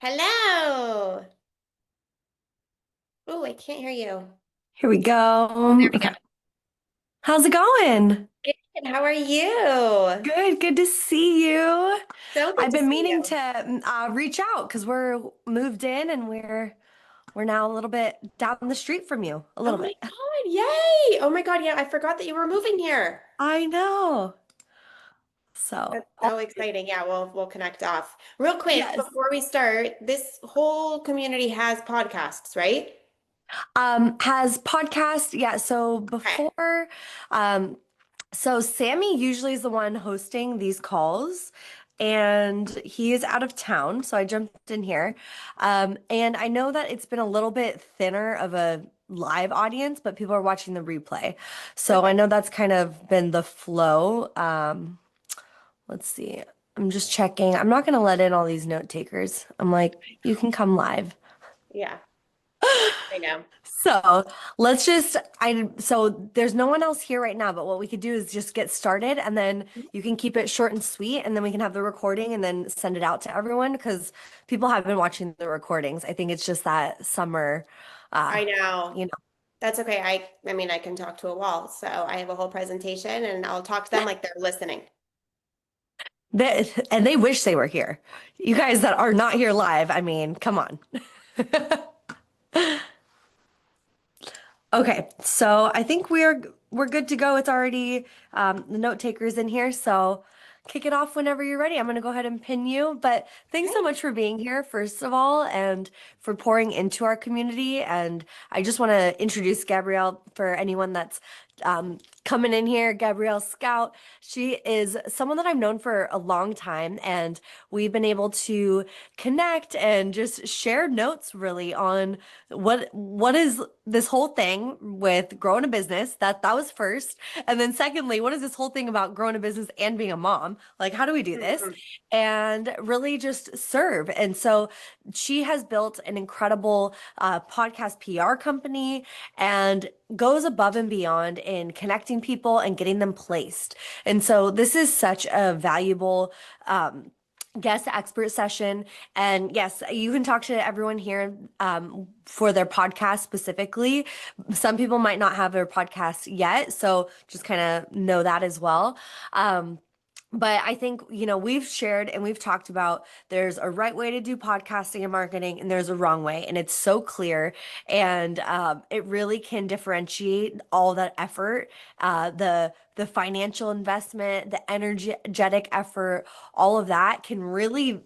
Hello. Oh, I can't hear you. Here we Oh, there go. we go. Okay. How's it going? Good. How are you? Good to see you. So good I've to been see meaning you. to reach out because we're moved in and we're now a little bit down the street from you. A Oh little my bit. God. Yay. Oh my God. Yeah, I forgot that you were moving here. I know. So, That's so exciting. Yeah, we'll connect off. Real quick, yes. before we start, this whole community has podcasts, right? Has podcast, yeah, so Okay. before um so Sammy usually is the one hosting these calls, and he is out of town, so I jumped in here. And I know that it's been a little bit thinner of a live audience, but people are watching the replay. So I Okay. know that's kind of been the flow. Let's see. I'm just checking. I'm not gonna let in all these note takers. I'm like, you can come live. Yeah, I know. So so there's no one else here right now, but what we could do is just get started and then you can keep it short and sweet and then we can have the recording and then send it out to everyone because people have been watching the recordings. I think it's just that summer, uh, I know. you know, That's okay. I mean, I can talk to a wall. So I have a whole presentation and I'll talk to them like they're listening. and they wish they were here. You guys that are not here live, I mean, come on. Okay, so I think we're good to go. It's already the note takers in here, so kick it off whenever you're ready. I'm gonna go ahead and pin you. But thanks so Okay. much for being here, first of all, and for pouring into our community. And I just want to introduce Gabrielle for anyone that's coming in here. Gabrielle Scout. She is someone that I've known for a long time, and we've been able to connect and just share notes really on what is this whole thing with growing a business. That was first. And then secondly, what is this whole thing about growing a business and being a mom? Like, how do we do this? Mhm. And really just serve. And so she has built an incredible podcast PR company and goes above and beyond in connecting people and getting them placed. And so this is such a valuable guest expert session. And yes, you can talk to everyone here for their podcast specifically. Some people might not have their podcast yet, so just kind of know that as well. But I think, we've shared and we've talked about there's a right way to do podcasting and marketing, and there's a wrong way. And it's so clear. And it really can differentiate all that effort, the financial investment, the energetic effort, all of that can really,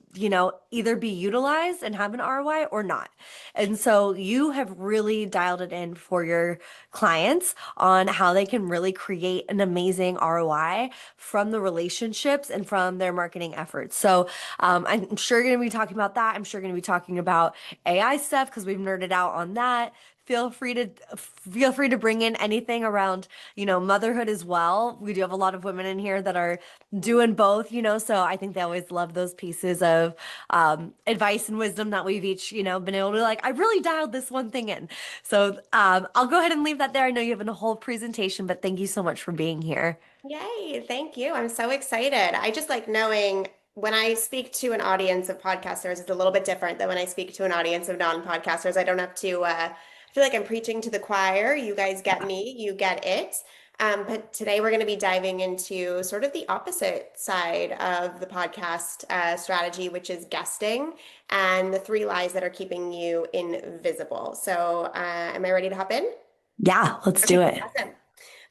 either be utilized and have an ROI or not. And so you have really dialed it in for your clients on how they can really create an amazing ROI from the relationships and from their marketing efforts. So I'm sure you're going to be talking about that. I'm sure you're going to be talking about AI stuff because we've nerded out on that. Feel free to bring in anything around, motherhood as well. We do have a lot of women in here that are doing both, so I think they always love those pieces of advice and wisdom that we've each, been able to I really dialed this one thing in. So I'll go ahead and leave that there. I know you have a whole presentation, but thank you so much for being here. Yay, thank you. I'm so excited. I just like knowing when I speak to an audience of podcasters, it's a little bit different than when I speak to an audience of non-podcasters. I don't have to, I feel like I'm preaching to the choir. You guys get Yeah. me, you get it. But today we're going to be diving into sort of the opposite side of the podcast strategy, which is guesting and the three lies that are keeping you invisible. So, am I ready to hop in? Yeah, let's do Okay, it. awesome.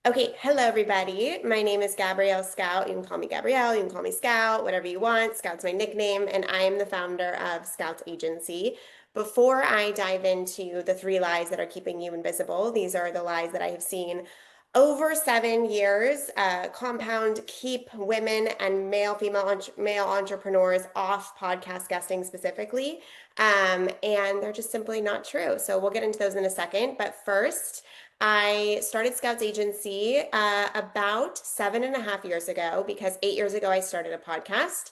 Okay, hello everybody. My name is Gabrielle Scout. You can call me Gabrielle, you can call me Scout, whatever you want. Scout's my nickname, and I am the founder of Scout Agency. Before I dive into the three lies that are keeping you invisible, these are the lies that I have seen over 7 years compound keep women and male entrepreneurs off podcast guesting specifically, and they're just simply not true. So we'll get into those in a second. But first, I started Scouts Agency about 7.5 years ago because 8 years ago I started a podcast.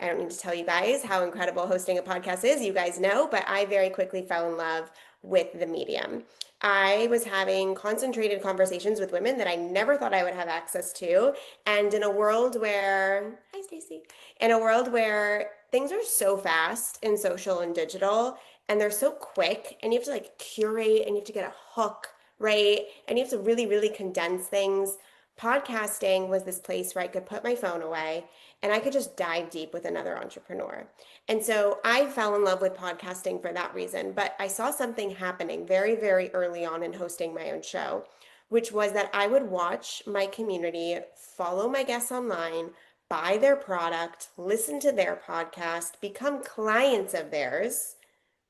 I don't need to tell you guys how incredible hosting a podcast is. You guys know, but I very quickly fell in love with the medium. I was having concentrated conversations with women that I never thought I would have access to. And in a world where, hi Stacy, in a world where things are so fast in social and digital, and they're so quick, and you have to like curate and you have to get a hook, right? And you have to really, really condense things. Podcasting was this place where I could put my phone away and I could just dive deep with another entrepreneur. And so I fell in love with podcasting for that reason. But I saw something happening very, very early on in hosting my own show, which was that I would watch my community follow my guests online, buy their product, listen to their podcast, become clients of theirs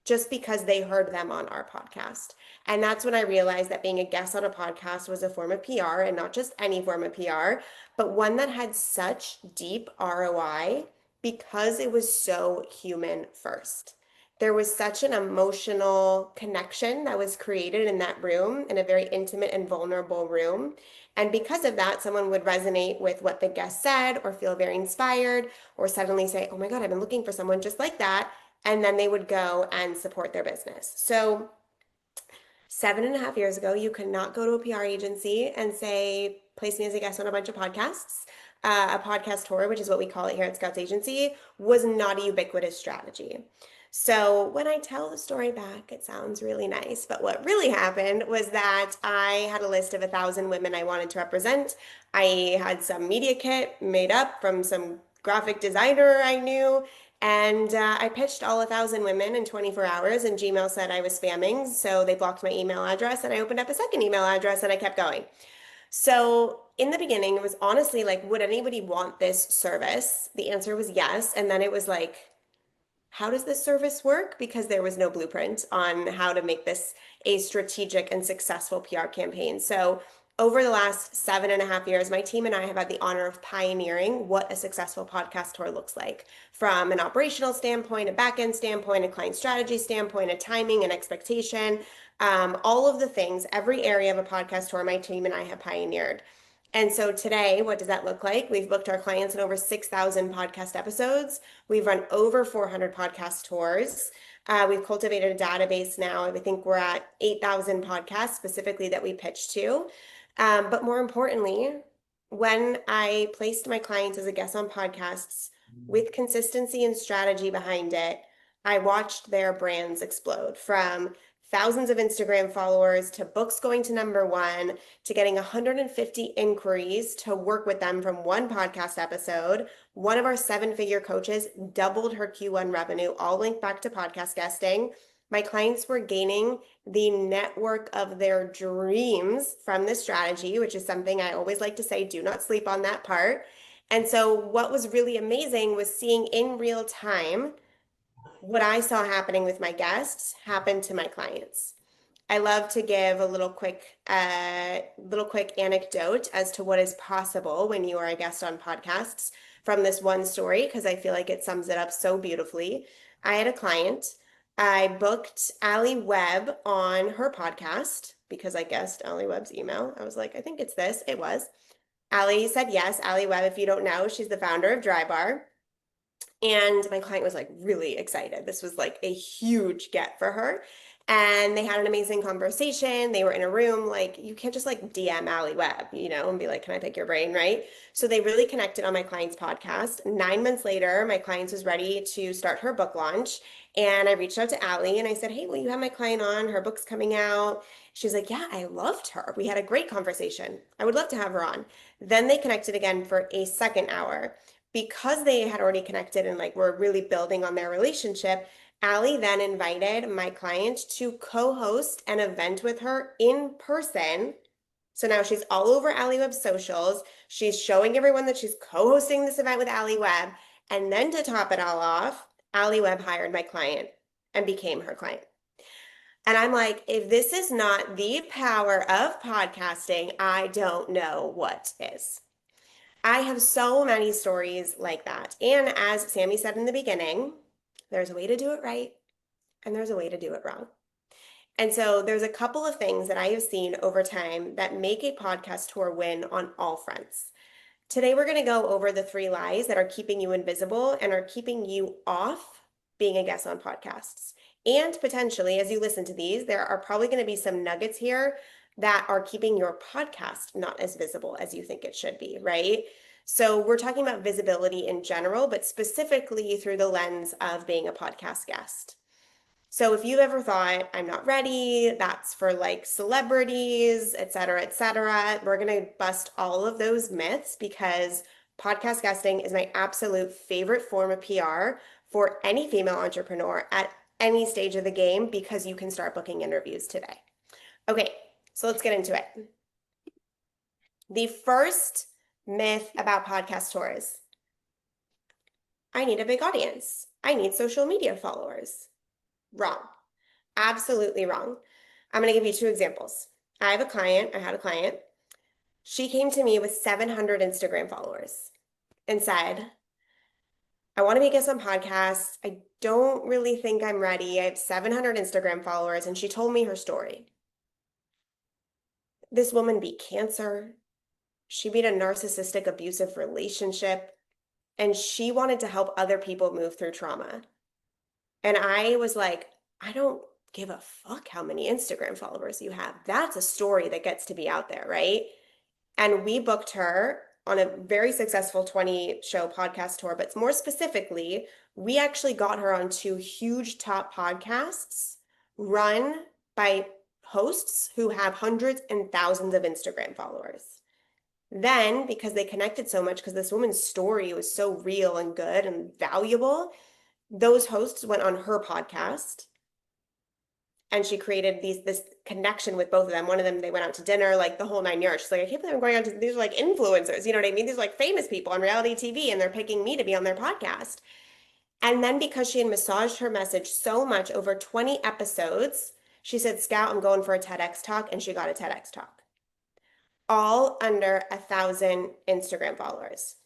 just because they heard them on our podcast. And that's when I realized that being a guest on a podcast was a form of PR, and not just any form of PR, but one that had such deep ROI because it was so human first. There was such an emotional connection that was created in that room, in a very intimate and vulnerable room. And because of that, someone would resonate with what the guest said or feel very inspired or suddenly say, oh my God, I've been looking for someone just like that, and then they would go and support their business. So 7.5 years ago, you could not go to a PR agency and say, place me as a guest on a bunch of podcasts. A podcast tour, which is what we call it here at Scouts Agency, was not a ubiquitous strategy. So when I tell the story back, it sounds really nice. But what really happened was that I had a list of 1,000 women I wanted to represent. I had some media kit made up from some graphic designer I knew, and I pitched all 1,000 women in 24 hours, and Gmail said I was spamming, so they blocked my email address, and I opened up a second email address, and I kept going. So in the beginning, it was honestly like, would anybody want this service? The answer was yes, and then it was like, how does this service work? Because there was no blueprint on how to make this a strategic and successful PR campaign. So over the last 7.5 years, my team and I have had the honor of pioneering what a successful podcast tour looks like from an operational standpoint, a back-end standpoint, a client strategy standpoint, a timing and expectation, all of the things, every area of a podcast tour, my team and I have pioneered. And so today, what does that look like? We've booked our clients in over 6,000 podcast episodes. We've run over 400 podcast tours. We've cultivated a database now. I think we're at 8,000 podcasts specifically that we pitch to. But more importantly, when I placed my clients as a guest on podcasts with consistency and strategy behind it, I watched their brands explode from thousands of Instagram followers to books going to #1 to getting 150 inquiries to work with them from one podcast episode. One of our 7-figure coaches doubled her Q1 revenue, all linked back to podcast guesting. My clients were gaining the network of their dreams from this strategy, which is something I always like to say, do not sleep on that part. And so what was really amazing was seeing in real time what I saw happening with my guests happen to my clients. I love to give a little quick anecdote as to what is possible when you are a guest on podcasts from this one story, because I feel like it sums it up so beautifully. I had a client. I booked Allie Webb on her podcast because I guessed Allie Webb's email. I was like, I think it's this. It was. Allie said yes. Allie Webb, if you don't know, she's the founder of Dry Bar. And my client was like really excited. This was like a huge get for her. And they had an amazing conversation. They were in a room, like you can't just like DM Allie Webb, and be like, can I pick your brain, right? So they really connected on my client's podcast. 9 months later, my client was ready to start her book launch. And I reached out to Allie and I said, hey, will you have my client on? Her book's coming out. She's like, yeah, I loved her. We had a great conversation. I would love to have her on. Then they connected again for a second hour because they had already connected and like were really building on their relationship. Allie then invited my client to co-host an event with her in person. So now she's all over Allie Webb's socials. She's showing everyone that she's co-hosting this event with Allie Webb. And then to top it all off, Allie Webb hired my client and became her client. And I'm like, if this is not the power of podcasting, I don't know what is. I have so many stories like that. And as Sammy said in the beginning, there's a way to do it right and there's a way to do it wrong. And so there's a couple of things that I have seen over time that make a podcast tour win on all fronts. Today, we're going to go over the 3 lies that are keeping you invisible and are keeping you off being a guest on podcasts. And potentially, as you listen to these, there are probably going to be some nuggets here that are keeping your podcast not as visible as you think it should be, right? So we're talking about visibility in general, but specifically through the lens of being a podcast guest. So if you've ever thought, I'm not ready, that's for like celebrities, et cetera, we're going to bust all of those myths because podcast guesting is my absolute favorite form of PR for any female entrepreneur at any stage of the game because you can start booking interviews today. Okay, so let's get into it. The first myth about podcast tours: I need a big audience. I need social media followers. Wrong. Absolutely wrong. I'm going to give you two examples. I had a client. She came to me with 700 Instagram followers and said, I want to be a guest on podcasts. I don't really think I'm ready. I have 700 Instagram followers. And she told me her story. This woman beat cancer. She beat a narcissistic, abusive relationship. And she wanted to help other people move through trauma. And I was like, I don't give a fuck how many Instagram followers you have. That's a story that gets to be out there, right? And we booked her on a very successful 20 show podcast tour, but more specifically, we actually got her on two huge top podcasts run by hosts who have hundreds and thousands of Instagram followers. Then, because they connected so much, because this woman's story was so real and good and valuable, those hosts went on her podcast and she created this connection with both of them. One of them, they went out to dinner, like the whole 9 yards. She's like, I can't believe I'm going out to, these are like influencers, you know what I mean? These are like famous people on reality TV and they're picking me to be on their podcast. And then because she had massaged her message so much over 20 episodes, she said, Scout, I'm going for a TEDx talk. And she got a TEDx talk. All under 1,000 Instagram followers.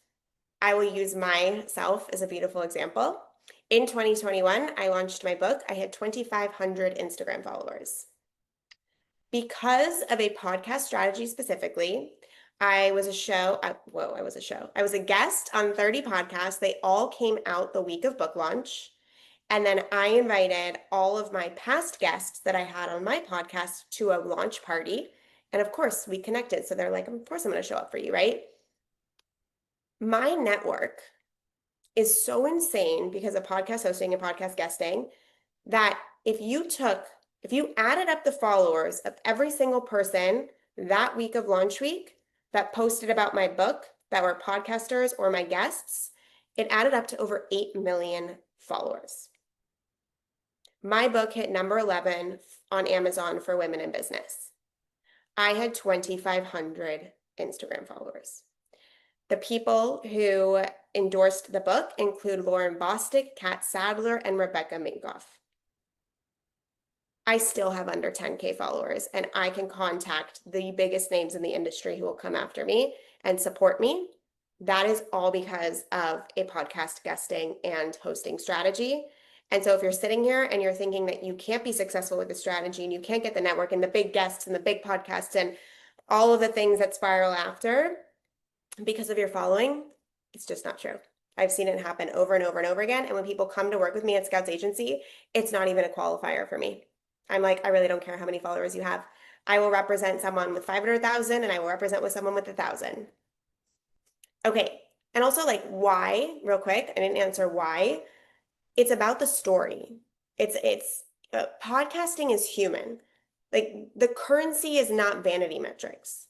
I will use myself as a beautiful example. In 2021, I launched my book. I had 2,500 Instagram followers. Because of a podcast strategy specifically, I was a guest on 30 podcasts. They all came out the week of book launch. And then I invited all of my past guests that I had on my podcast to a launch party. And of course, we connected. So they're like, of course, I'm going to show up for you, right? My network is so insane because of podcast hosting and podcast guesting that if you added up the followers of every single person that week of launch week that posted about my book, that were podcasters or my guests, it added up to over 8 million followers. My book hit number 11 on Amazon for women in business. I had 2,500 Instagram followers. The people who endorsed the book include Lauren Bostic, Kat Sadler, and Rebecca Minkoff. I still have under 10K followers, and I can contact the biggest names in the industry who will come after me and support me. That is all because of a podcast guesting and hosting strategy. And so if you're sitting here and you're thinking that you can't be successful with the strategy and you can't get the network and the big guests and the big podcasts and all of the things that spiral after because of your following, it's just not true. I've seen it happen over and over and over again. And when people come to work with me at Scouts Agency, it's not even a qualifier for me. I'm like, I really don't care how many followers you have. I will represent someone with 500,000 and I will represent with someone with 1,000. Okay. And also like why, real quick, I didn't answer why. It's about the story. Podcasting is human. Like the currency is not vanity metrics.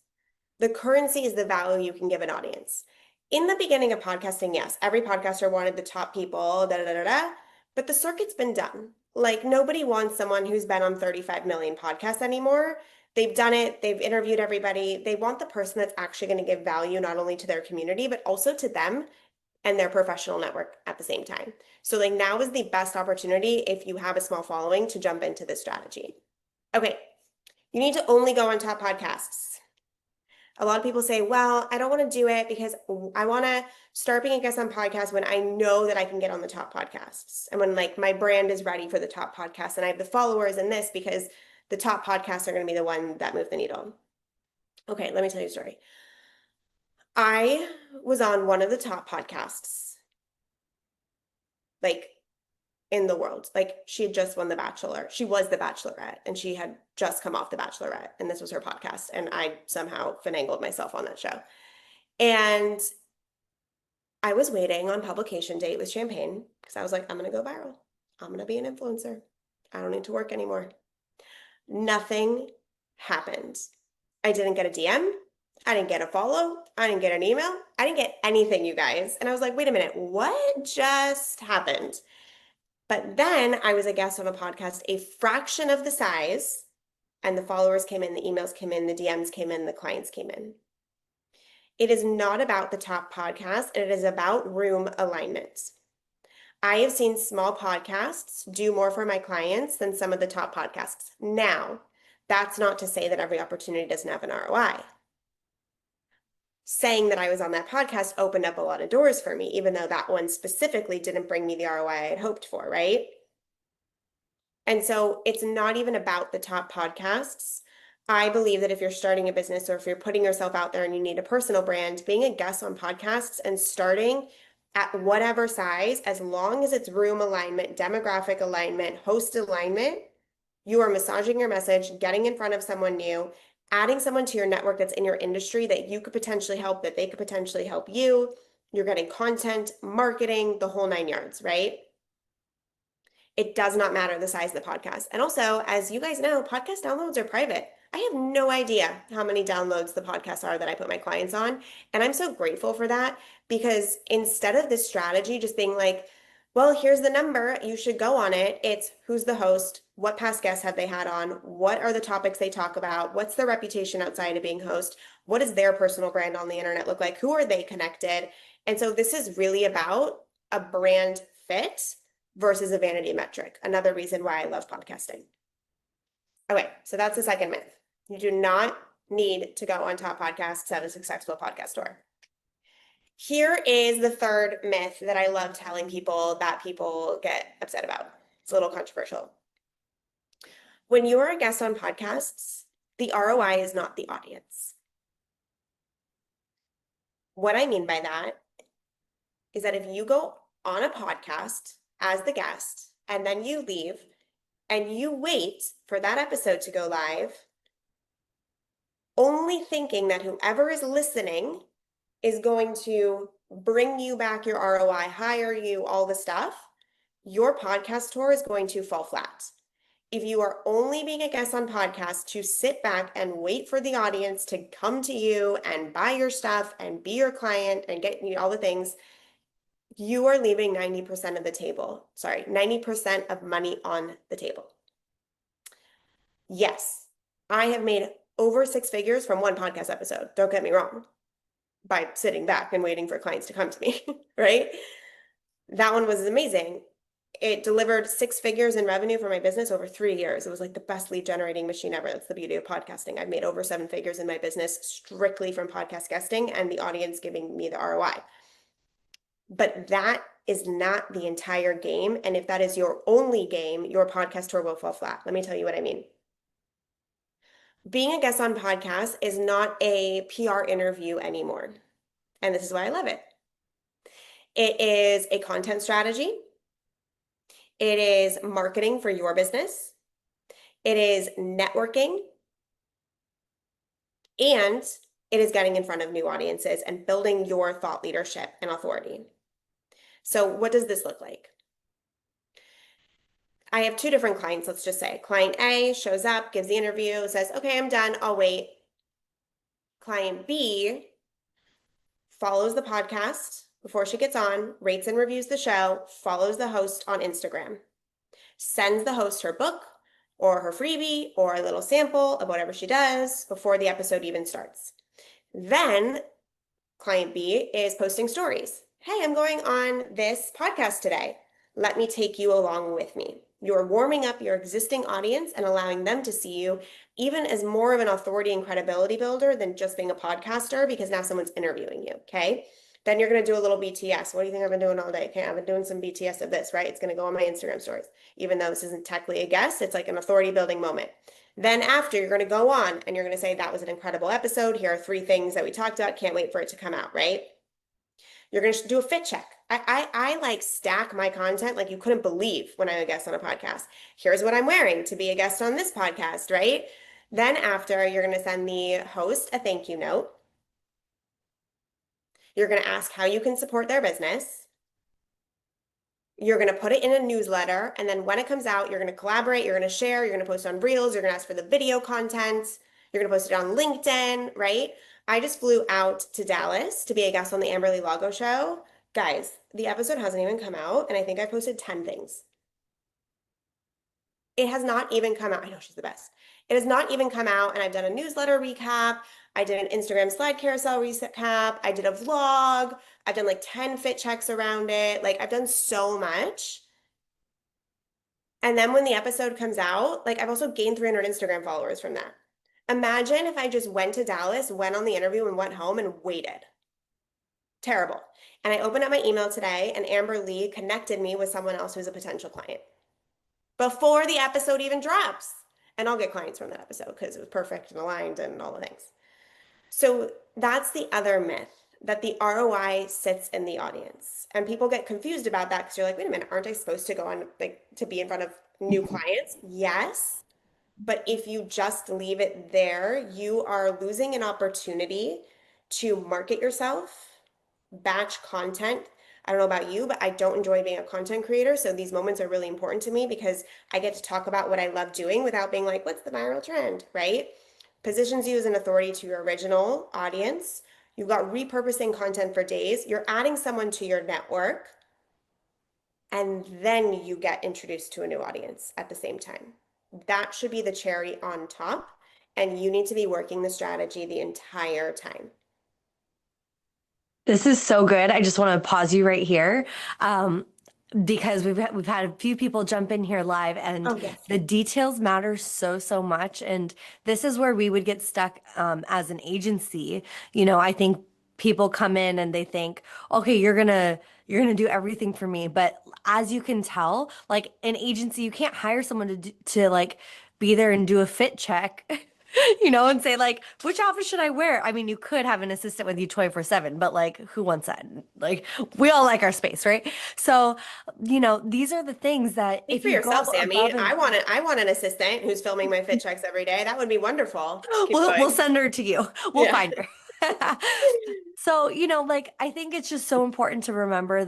The currency is the value you can give an audience. In the beginning of podcasting, yes, every podcaster wanted the top people, but the circuit's been done. Like nobody wants someone who's been on 35 million podcasts anymore. They've done it, they've interviewed everybody. They want the person that's actually going to give value not only to their community, but also to them and their professional network at the same time. So like now is the best opportunity if you have a small following to jump into this strategy. Okay, you need to only go on top podcasts. A lot of people say, well, I don't want to do it because I want to start being a guest on podcasts when I know that I can get on the top podcasts and when like my brand is ready for the top podcasts and I have the followers in this because the top podcasts are going to be the one that move the needle. Okay, let me tell you a story. I was on one of the top podcasts like in the world. Like she had just won The Bachelor. She was the Bachelorette and she had just come off The Bachelorette and this was her podcast. And I somehow finagled myself on that show. And I was waiting on publication date with champagne because I was like, I'm going to go viral. I'm going to be an influencer. I don't need to work anymore. Nothing happened. I didn't get a DM. I didn't get a follow. I didn't get an email. I didn't get anything, you guys. And I was like, wait a minute, what just happened? But then I was a guest on a podcast a fraction of the size, and the followers came in, the emails came in, the DMs came in, the clients came in. It is not about the top podcast, it is about room alignment. I have seen small podcasts do more for my clients than some of the top podcasts. Now, that's not to say that every opportunity doesn't have an ROI. Saying that I was on that podcast opened up a lot of doors for me, even though that one specifically didn't bring me the ROI I had hoped for, right? And so it's not even about the top podcasts. I believe that if you're starting a business or if you're putting yourself out there and you need a personal brand, being a guest on podcasts and starting at whatever size, as long as it's room alignment, demographic alignment, host alignment, you are massaging your message, getting in front of someone new, adding someone to your network that's in your industry that you could potentially help, that they could potentially help you. You're getting content, marketing, the whole nine yards, right? It does not matter the size of the podcast. And also, as you guys know, podcast downloads are private. I have no idea how many downloads the podcasts are that I put my clients on. And I'm so grateful for that because instead of this strategy just being like, well, here's the number, you should go on it. It's who's the host, what past guests have they had on, what are the topics they talk about, what's their reputation outside of being host, what does their personal brand on the internet look like, who are they connected? And so this is really about a brand fit versus a vanity metric. Another reason why I love podcasting. Okay, so that's the second myth. You do not need to go on top podcasts to have a successful podcast store. Here is the third myth that I love telling people that people get upset about. It's a little controversial. When you are a guest on podcasts, the ROI is not the audience. What I mean by that is that if you go on a podcast as the guest and then you leave and you wait for that episode to go live, only thinking that whoever is listening is going to bring you back your ROI, hire you, all the stuff, your podcast tour is going to fall flat. If you are only being a guest on podcasts to sit back and wait for the audience to come to you and buy your stuff and be your client and get you all the things, you are leaving 90% of the table. Sorry, 90% of money on the table. Yes, I have made over six figures from one podcast episode. Don't get me wrong, by sitting back and waiting for clients to come to me, right? That one was amazing. It delivered six figures in revenue for my business over 3 years. It was like the best lead generating machine ever. That's the beauty of podcasting. I've made over seven figures in my business strictly from podcast guesting and the audience giving me the ROI. But that is not the entire game. And if that is your only game, your podcast tour will fall flat. Let me tell you what I mean. Being a guest on podcasts is not a PR interview anymore. And this is why I love it. It is a content strategy. It is marketing for your business. It is networking. And it is getting in front of new audiences and building your thought leadership and authority. So what does this look like? I have two different clients, let's just say. Client A shows up, gives the interview, says, okay, I'm done, I'll wait. Client B follows the podcast before she gets on, rates and reviews the show, follows the host on Instagram, sends the host her book or her freebie or a little sample of whatever she does before the episode even starts. Then client B is posting stories. Hey, I'm going on this podcast today. Let me take you along with me. You're warming up your existing audience and allowing them to see you even as more of an authority and credibility builder than just being a podcaster because now someone's interviewing you, okay? Then you're going to do a little BTS. What do you think I've been doing all day? Okay, I've been doing some BTS of this, right? It's going to go on my Instagram stories. Even though this isn't technically a guest, it's like an authority building moment. Then after, you're going to go on and you're going to say, that was an incredible episode. Here are three things that we talked about. Can't wait for it to come out, right? You're going to do a fit check. I like stack my content like you couldn't believe when I'm a guest on a podcast. Here's what I'm wearing to be a guest on this podcast, right? Then after, you're going to send the host a thank you note. You're going to ask how you can support their business. You're going to put it in a newsletter. And then when it comes out, you're going to collaborate, you're going to share, you're going to post on Reels, you're going to ask for the video content, you're going to post it on LinkedIn, right? I just flew out to Dallas to be a guest on the Amberly Lago show. Guys, the episode hasn't even come out, and I think I posted 10 things. It has not even come out. I know she's the best. It has not even come out, and I've done a newsletter recap. I did an Instagram slide carousel recap. I did a vlog. I've done like 10 fit checks around it. Like I've done so much. And then when the episode comes out, like I've also gained 300 Instagram followers from that. Imagine if I just went to Dallas, went on the interview and went home and waited. Terrible. And I opened up my email today and Amber Lee connected me with someone else who's a potential client before the episode even drops. And I'll get clients from that episode because it was perfect and aligned and all the things. So that's the other myth, that the ROI sits in the audience. And people get confused about that because you're like, wait a minute, aren't I supposed to go on like to be in front of new clients? Yes. But if you just leave it there, you are losing an opportunity to market yourself, batch content. I don't know about you, but I don't enjoy being a content creator. So these moments are really important to me because I get to talk about what I love doing without being like, what's the viral trend, right? Positions you as an authority to your original audience. You've got repurposing content for days. You're adding someone to your network, and then you get introduced to a new audience at the same time. That should be the cherry on top, and you need to be working the strategy the entire time. This is so good. I just want to pause you right here. Because we've had a few people jump in here live, and Oh, yes. the details matter so much. And this is where we would get stuck as an agency. I think people come in and they think, okay, you're gonna do everything for me. But as you can tell, like an agency, you can't hire someone to like be there and do a fit check. And say like, which outfit should I wear? I mean, you could have an assistant with you 24/7, but like, who wants that? Like, we all like our space, right? So, these are the things that Speak if for you go yourself, Sammy. above and I want an assistant who's filming my fit checks every day. That would be wonderful. Keep we'll going. send her to you. We'll Yeah. find her. So, like I think it's just so important to remember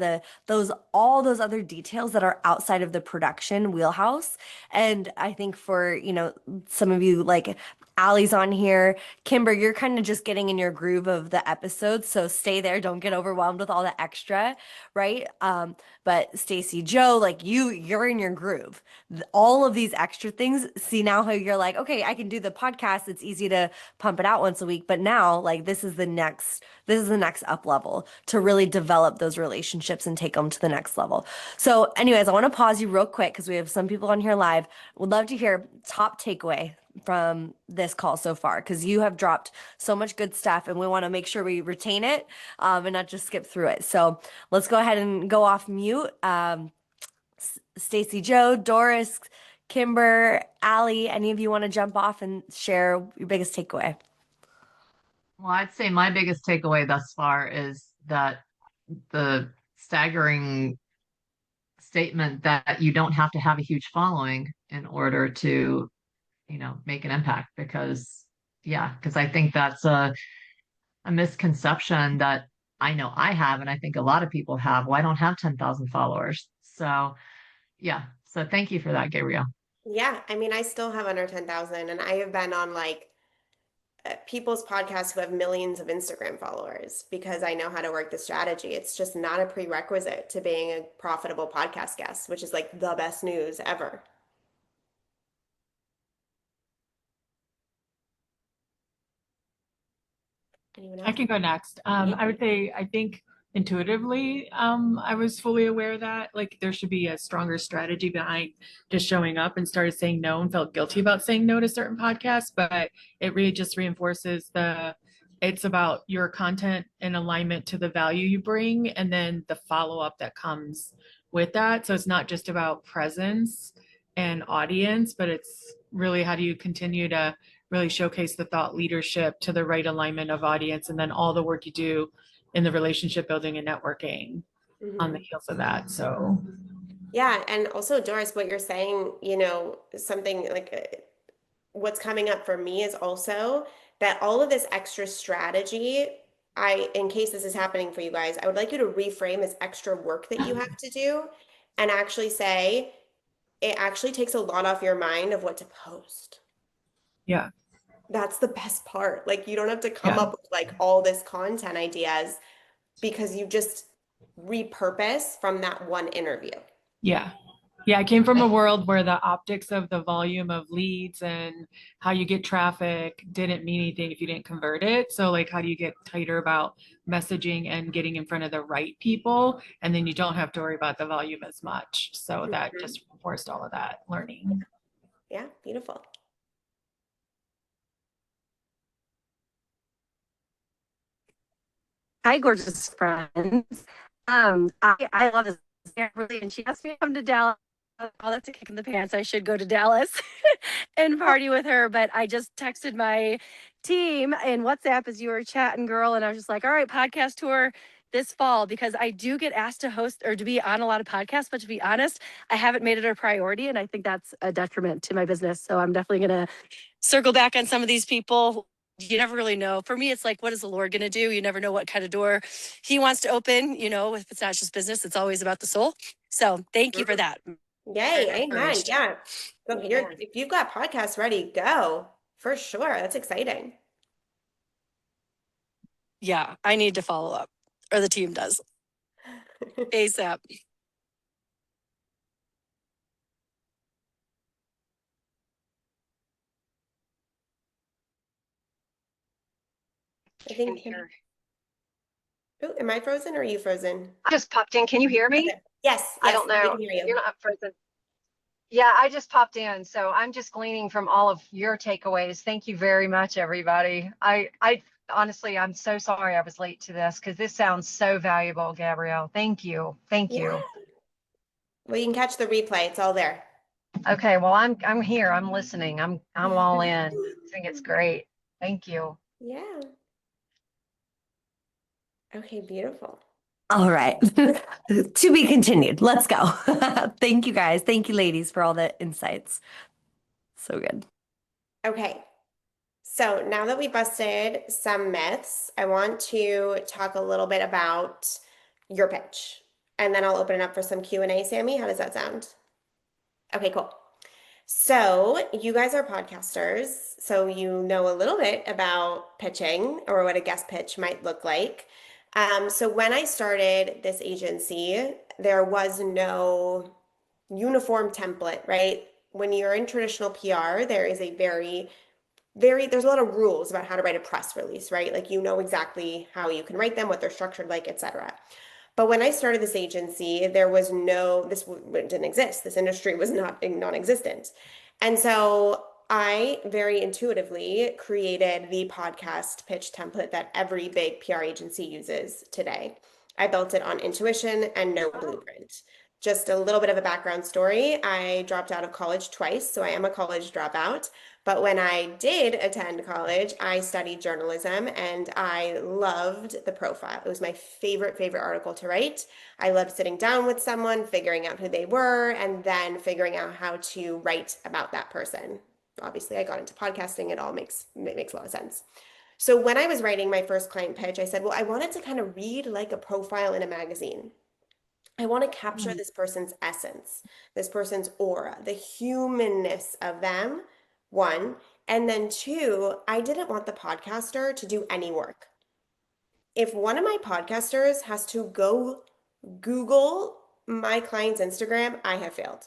those all those other details that are outside of the production wheelhouse. And I think for, some of you like Allie's on here, Kimber, you're kind of just getting in your groove of the episode. So stay there. Don't get overwhelmed with all the extra, right? But Stacy Joe, like you're in your groove. All of these extra things, see now how you're like, okay, I can do the podcast. It's easy to pump it out once a week. But now, like this is the next up level to really develop those relationships and take them to the next level. So, anyways, I want to pause you real quick because we have some people on here live. Would love to hear top takeaway from this call so far because you have dropped so much good stuff and we want to make sure we retain it and not just skip through it. So let's go ahead and go off mute. Stacy Joe, Doris, Kimber, Allie, any of you want to jump off and share your biggest takeaway? Well, I'd say my biggest takeaway thus far is that the staggering statement that you don't have to have a huge following in order to, make an impact because I think that's a misconception that I know I have, and I think a lot of people have. Well, I don't have 10,000 followers. So, yeah. So thank you for that, Gabrielle. Yeah. I mean, I still have under 10,000 and I have been on like people's podcasts who have millions of Instagram followers because I know how to work the strategy. It's just not a prerequisite to being a profitable podcast guest, which is like the best news ever. Anyone I else? can go next. Yeah. I would say I think intuitively, I was fully aware that like there should be a stronger strategy behind just showing up, and started saying no and felt guilty about saying no to certain podcasts. But it really just reinforces it's about your content in alignment to the value you bring, and then the follow-up that comes with that. So it's not just about presence and audience, but it's really how do you continue to really showcase the thought leadership to the right alignment of audience, and then all the work you do in the relationship building and networking on the heels of that. So Yeah, and also Doris, what you're saying, something like what's coming up for me is also that all of this extra strategy, in case this is happening for you guys, I would like you to reframe as extra work that you have to do and actually say it actually takes a lot off your mind of what to post. yeah. That's the best part. Like you don't have to come Yeah. up with like all this content ideas because you just repurpose from that one interview. Yeah. Yeah, I came from a world where the optics of the volume of leads and how you get traffic didn't mean anything if you didn't convert it. So like how do you get tighter about messaging and getting in front of the right people? And then you don't have to worry about the volume as much. So that just forced all of that learning. Yeah, beautiful. Hi, gorgeous friends. I love this really, and she asked me to come to Dallas. Oh, that's a kick in the pants. I should go to Dallas and party with her. But I just texted my team in WhatsApp as you were chatting, girl, and I was just like, all right, podcast tour this fall, because I do get asked to host or to be on a lot of podcasts, but to be honest, I haven't made it a priority, and I think that's a detriment to my business. So I'm definitely gonna circle back on some of these people. You never really know. For me, it's like, what is the Lord going to do? You never know what kind of door he wants to open. If it's not just business, it's always about the soul. So thank you for that. Yay, amen. Yeah. So if you've got podcasts ready, go for sure. That's exciting. Yeah, I need to follow up, or the team does. ASAP. I think. Oh, am I frozen or are you frozen? I just popped in. Can you hear me? Okay. Yes, I don't we know. can hear you. You're not frozen. Yeah, I just popped in. So I'm just gleaning from all of your takeaways. Thank you very much, everybody. I honestly, I'm so sorry I was late to this because this sounds so valuable, Gabrielle. Thank you. Thank you. Well, you can catch the replay. It's all there. Okay, well, I'm here. I'm listening. I'm all in. I think it's great. Thank you. Yeah. Okay, beautiful. All right. To be continued. Let's go. Thank you, guys. Thank you, ladies, for all the insights. So good. Okay. So now that we busted some myths, I want to talk a little bit about your pitch. And then I'll open it up for some Q&A, Sammy. How does that sound? Okay, cool. So you guys are podcasters, so you know a little bit about pitching or what a guest pitch might look like. So when I started this agency, there was no uniform template, right? When you're in traditional PR, there is a there's a lot of rules about how to write a press release, right? Like you know exactly how you can write them, what they're structured like, etc. But when I started this agency, there was this didn't exist. This industry was not non-existent. And so I very intuitively created the podcast pitch template that every big PR agency uses today. I built it on intuition and no blueprint. Just a little bit of a background story. I dropped out of college twice, so I am a college dropout. But when I did attend college, I studied journalism and I loved the profile. It was my favorite article to write. I loved sitting down with someone, figuring out who they were, and then figuring out how to write about that person. Obviously, I got into podcasting. It all makes a lot of sense. So when I was writing my first client pitch, I said, well, I wanted to kind of read like a profile in a magazine. I want to capture this person's essence, this person's aura, the humanness of them, one. And then two, I didn't want the podcaster to do any work. If one of my podcasters has to go Google my client's Instagram, I have failed.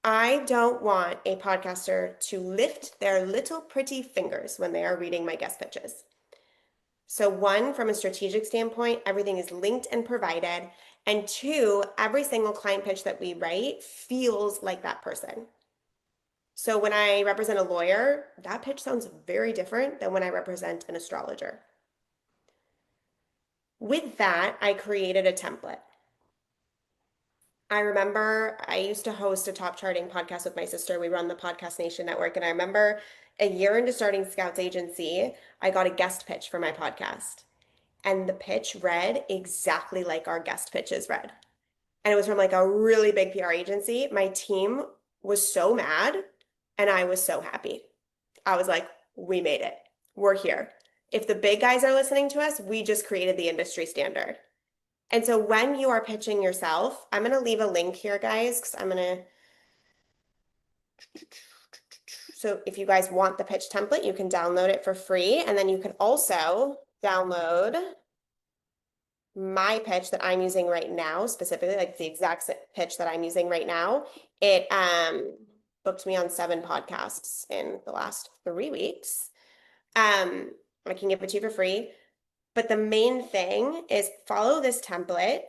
I don't want a podcaster to lift their little pretty fingers when they are reading my guest pitches. So one, from a strategic standpoint, everything is linked and provided. And two, every single client pitch that we write feels like that person. So when I represent a lawyer, that pitch sounds very different than when I represent an astrologer. With that, I created a template. I remember I used to host a top charting podcast with my sister. We run the Podcast Nation Network. And I remember a year into starting Scout's agency, I got a guest pitch for my podcast. and the pitch read exactly like our guest pitches read. And it was from like a really big PR agency. My team was so mad and I was so happy. I was like, we made it. We're here. If the big guys are listening to us, we just created the industry standard. And so when you are pitching yourself, I'm going to leave a link here, guys, because I'm going to. So if you guys want the pitch template, you can download it for free. And then you can also download my pitch that I'm using right now, specifically, like the exact pitch that I'm using right now. It booked me on 7 podcasts in the last 3 weeks. I can give it to you for free. But the main thing is follow this template,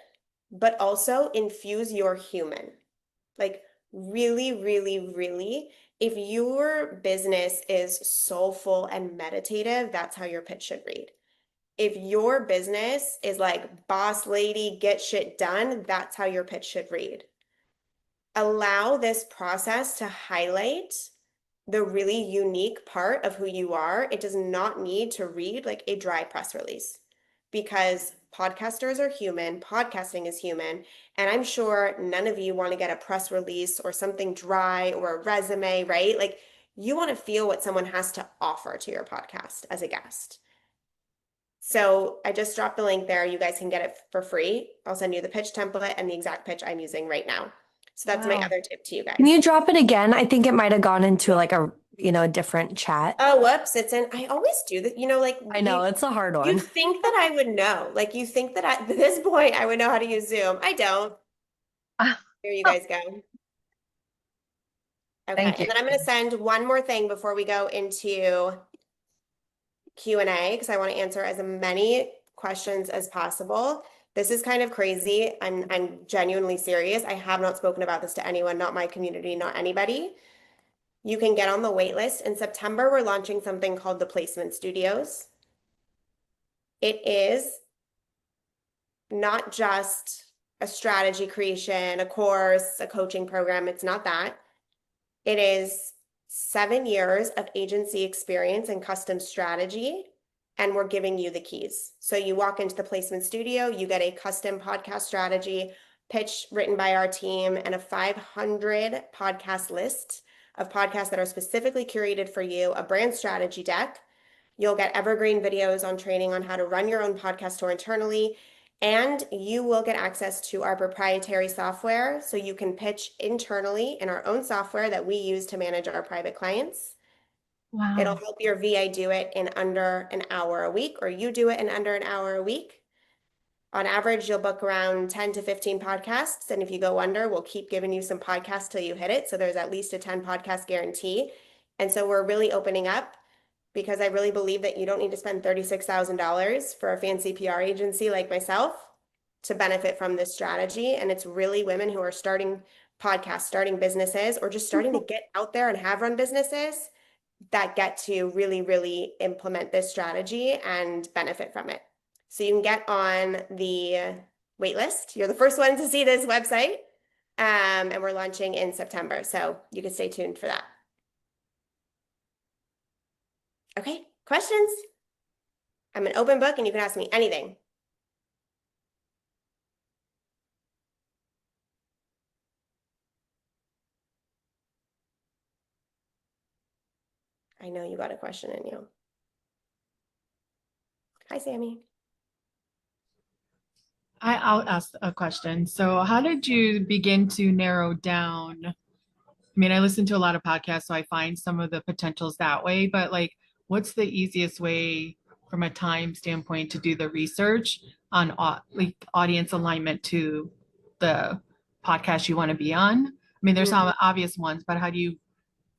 but also infuse your human. Like really, really, really, if your business is soulful and meditative, that's how your pitch should read. If your business is like boss lady, get shit done, that's how your pitch should read. Allow this process to highlight the really unique part of who you are. It does not need to read like a dry press release because podcasters are human, podcasting is human, and I'm sure none of you want to get a press release or something dry or a resume, right? Like you want to feel what someone has to offer to your podcast as a guest. So I just dropped the link there. You guys can get it for free. I'll send you the pitch template and the exact pitch I'm using right now. So that's my Wow. other tip to you guys. Can you drop it again? I think it might have gone into like a, a different chat. Oh, whoops, it's in. I always do that. Like I know, it's a hard you one. think that I would know. Like you think that at this point I would know how to use Zoom. I don't. Here you guys go. Okay, Thank you. and then I'm going to send one more thing before we go into Q&A because I want to answer as many questions as possible. This is kind of crazy. I'm genuinely serious. I have not spoken about this to anyone, not my community, not anybody. You can get on the wait list. In September, we're launching something called the Placement Studios. It is not just a strategy creation, a course, a coaching program. It's not that. It is 7 years of agency experience and custom strategy, and we're giving you the keys. So you walk into the Placement Studio, you get a custom podcast strategy, pitch written by our team, and a 500 podcast list of podcasts that are specifically curated for you, a brand strategy deck. You'll get evergreen videos on training on how to run your own podcast tour internally, and you will get access to our proprietary software so you can pitch internally in our own software that we use to manage our private clients. Wow. It'll help your VA do it in under an hour a week, or you do it in under an hour a week. On average, you'll book around 10 to 15 podcasts. And if you go under, we'll keep giving you some podcasts till you hit it. So there's at least a 10 podcast guarantee. And so we're really opening up because I really believe that you don't need to spend $36,000 for a fancy PR agency like myself to benefit from this strategy. And it's really women who are starting podcasts, starting businesses, or just starting to get out there and have run businesses that get to really, really implement this strategy and benefit from it. So you can get on the wait list. You're the first one to see this website. And we're launching in September. So you can stay tuned for that. Okay, questions? I'm an open book and you can ask me anything. I know you got a question in you. Hi, Sammy. I'll ask a question. So how did you begin to narrow down? I mean, I listen to a lot of podcasts, so I find some of the potentials that way, but like, what's the easiest way from a time standpoint to do the research on like audience alignment to the podcast you want to be on? I mean, there's some obvious ones, but how do you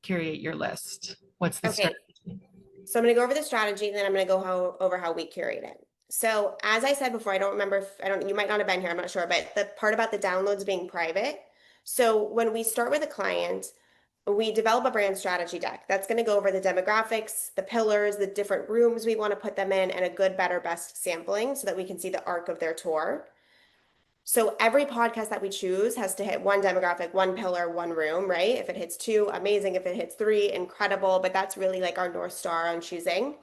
curate your list? What's the Okay. strategy? So I'm going to go over the strategy, and then I'm going to go over how we curate it. So as I said before, I don't remember if you might not have been here, I'm not sure, but the part about the downloads being private. So when we start with a client, we develop a brand strategy deck. That's going to go over the demographics, the pillars, the different rooms we want to put them in, and a good, better, best sampling so that we can see the arc of their tour. So every podcast that we choose has to hit one demographic, one pillar, one room, right? If it hits 2, amazing. If it hits 3, incredible. But that's really like our North Star on choosing.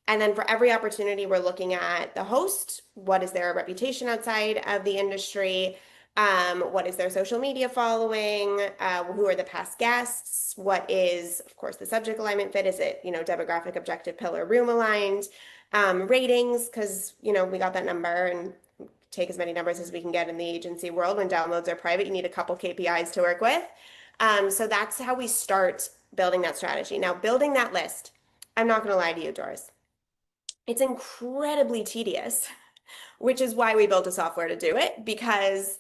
And then for every opportunity, we're looking at the host. What is their reputation outside of the industry? What is their social media following? Who are the past guests? What is, of course, the subject alignment fit? Is it, demographic, objective, pillar, room aligned? Ratings, because, we got that number and take as many numbers as we can get in the agency world. When downloads are private, you need a couple KPIs to work with. So that's how we start building that strategy. Now, building that list, I'm not going to lie to you, Doris. It's incredibly tedious, which is why we built a software to do it, because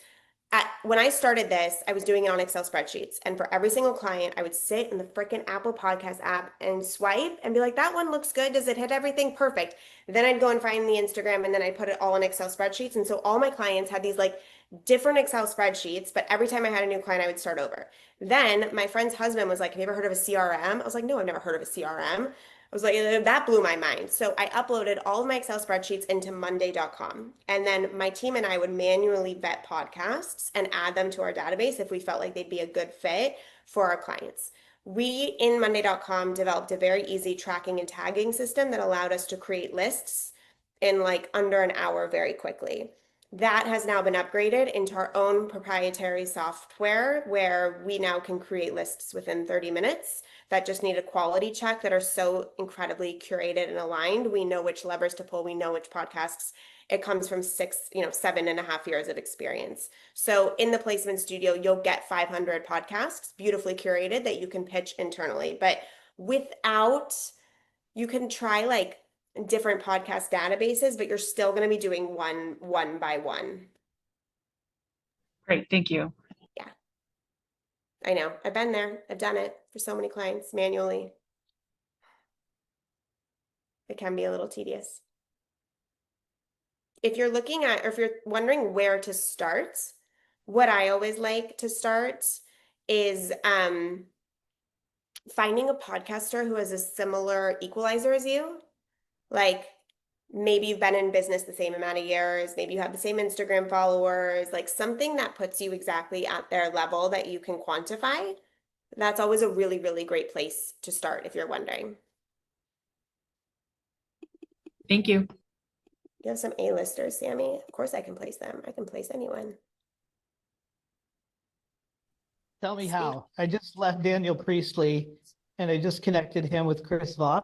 when I started this, I was doing it on Excel spreadsheets. And for every single client, I would sit in the freaking Apple Podcast app and swipe and be like, that one looks good. Does it hit everything? Perfect. Then I'd go and find the Instagram and then I'd put it all in Excel spreadsheets. And so all my clients had these like different Excel spreadsheets, but every time I had a new client, I would start over. Then my friend's husband was like, have you ever heard of a CRM? I was like, no, I've never heard of a CRM. I was like, that blew my mind. So I uploaded all of my Excel spreadsheets into Monday.com. And then my team and I would manually vet podcasts and add them to our database if we felt like they'd be a good fit for our clients. We in Monday.com developed a very easy tracking and tagging system that allowed us to create lists in like under an hour very quickly. That has now been upgraded into our own proprietary software where we now can create lists within 30 minutes that just need a quality check, that are so incredibly curated and aligned. We know which levers to pull. We know which podcasts. It comes from 7.5 years of experience. So in the placement studio, you'll get 500 podcasts beautifully curated that you can pitch internally. But you can try like different podcast databases, but you're still going to be doing one by one. Great, thank you. Yeah. I know. I've been there. I've done it for so many clients manually. It can be a little tedious. If you're looking at, or if you're wondering where to start, what I always like to start is finding a podcaster who has a similar equalizer as you. Like maybe you've been in business the same amount of years, maybe you have the same Instagram followers, like something that puts you exactly at their level that you can quantify. That's always a really, really great place to start if you're wondering. Thank you. You have some A-listers, Sammy. Of course I can place them. I can place anyone. Tell me how. I just left Daniel Priestley and I just connected him with Chris Voss,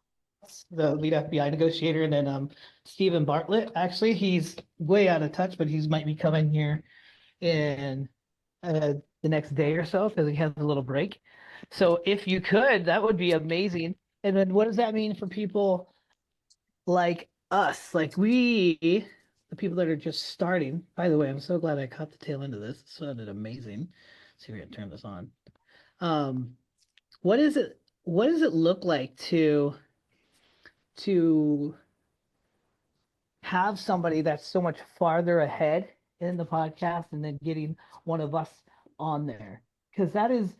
the lead FBI negotiator, and then Stephen Bartlett. Actually, he's way out of touch, but he's might be coming here in the next day or so because he has a little break. So if you could, that would be amazing. And then what does that mean for people like us? Like the people that are just starting. By the way, I'm so glad I caught the tail end of this. It sounded amazing. Let's see if we can turn this on. What does it look like to have somebody that's so much farther ahead in the podcast and then getting one of us on there? Because that is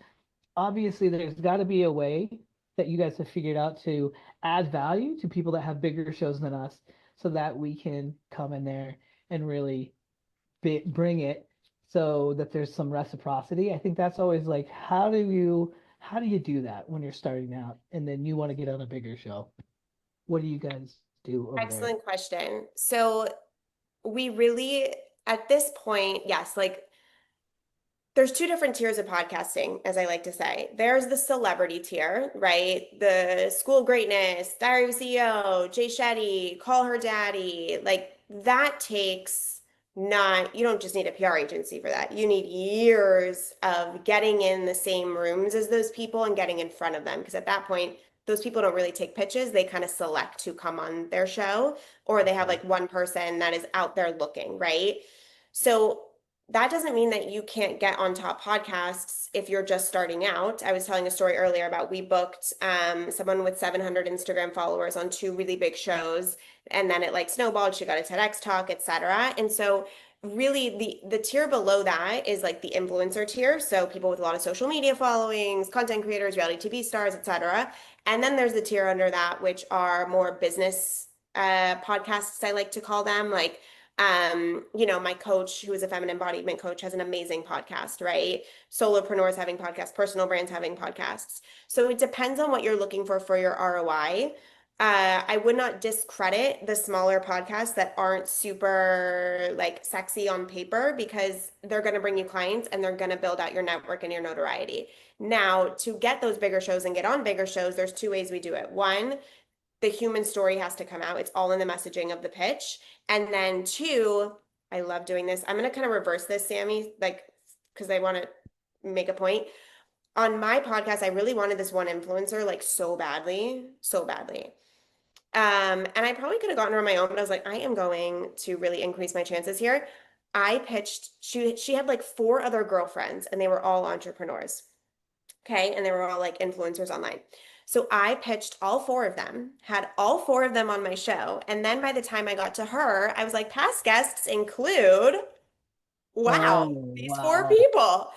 obviously, there's got to be a way that you guys have figured out to add value to people that have bigger shows than us so that we can come in there and really bring it so that there's some reciprocity. I think that's always like, how do you do that when you're starting out and then you want to get on a bigger show? What do you guys do over Excellent there? question. So we really, at this point, yes, like there's two different tiers of podcasting, as I like to say. There's the celebrity tier, right? The School of Greatness, Diary of a CEO, Jay Shetty, Call Her Daddy. Like that takes you don't just need a PR agency for that. You need years of getting in the same rooms as those people and getting in front of them. Because at that point, those people don't really take pitches. They kind of select who come on their show, or they have like one person that is out there looking, right? So that doesn't mean that you can't get on top podcasts if you're just starting out. I was telling a story earlier about we booked someone with 700 Instagram followers on two really big shows, and then it like snowballed. She got a TEDx talk, etc. And so really the tier below that is like the influencer tier. So people with a lot of social media followings, content creators, reality TV stars, etc. And then there's the tier under that, which are more business podcasts, I like to call them, like my coach, who is a feminine embodiment coach, has an amazing podcast, right? Solopreneurs having podcasts, personal brands having podcasts. So it depends on what you're looking for your ROI. I would not discredit the smaller podcasts that aren't super like sexy on paper because they're going to bring you clients and they're going to build out your network and your notoriety. Now, to get those bigger shows and get on bigger shows, there's two ways we do it. One, the human story has to come out. It's all in the messaging of the pitch. And then two, I love doing this. I'm going to kind of reverse this, Sammy, like, because I want to make a point. On my podcast, I really wanted this one influencer like so badly, so badly. And I probably could have gotten her on my own, but I was like, I am going to really increase my chances here. I pitched, she had like four other girlfriends and they were all entrepreneurs. Okay. And they were all like influencers online. So I pitched all four of them, had all four of them on my show. And then by the time I got to her, I was like, past guests include, wow, Oh, these four wow. people.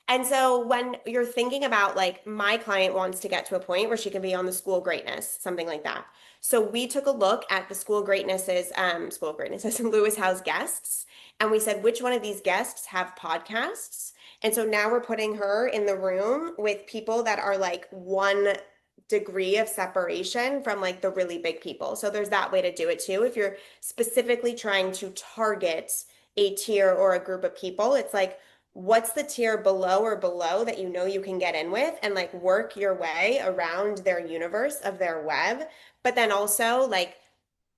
And so when you're thinking about like my client wants to get to a point where she can be on the School Greatness, something like that. So we took a look at the School of Greatnesses, Lewis House guests, and we said which one of these guests have podcasts. And so now we're putting her in the room with people that are like one degree of separation from like the really big people. So there's that way to do it too. If you're specifically trying to target a tier or a group of people, it's like, what's the tier below that you know you can get in with and like work your way around their universe of their web. But then also like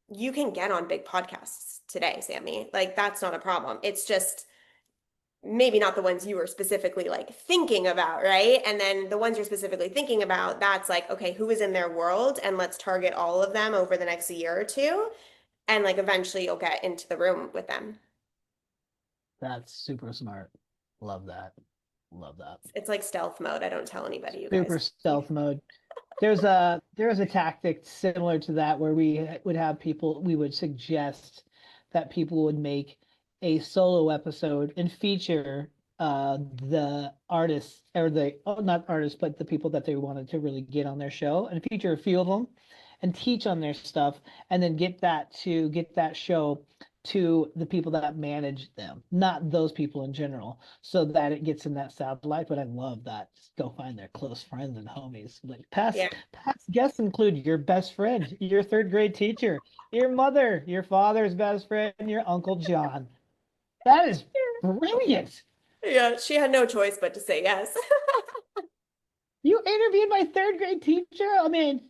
you can get on big podcasts today, Sammy. Like that's not a problem. It's just maybe not the ones you were specifically like thinking about, right? And then the ones you're specifically thinking about, that's like, okay, who is in their world? And let's target all of them over the next year or two. And like eventually you'll get into the room with them. That's super smart. Love that. Love that. It's like stealth mode. I don't tell anybody, you Super guys. stealth mode. There's a tactic similar to that where we would have people, we would suggest that people would make a solo episode and feature the artists or the not artists but the people that they wanted to really get on their show and feature a few of them and teach on their stuff and then get that show to the people that manage them, not those people in general, so that it gets in that satellite. But I love that. Just go find their close friends and homies. Like Yeah. past guests include your best friend, your third grade teacher, your mother, your father's best friend, your Uncle John. That is brilliant. Yeah, she had no choice but to say yes. You interviewed my third grade teacher? I mean,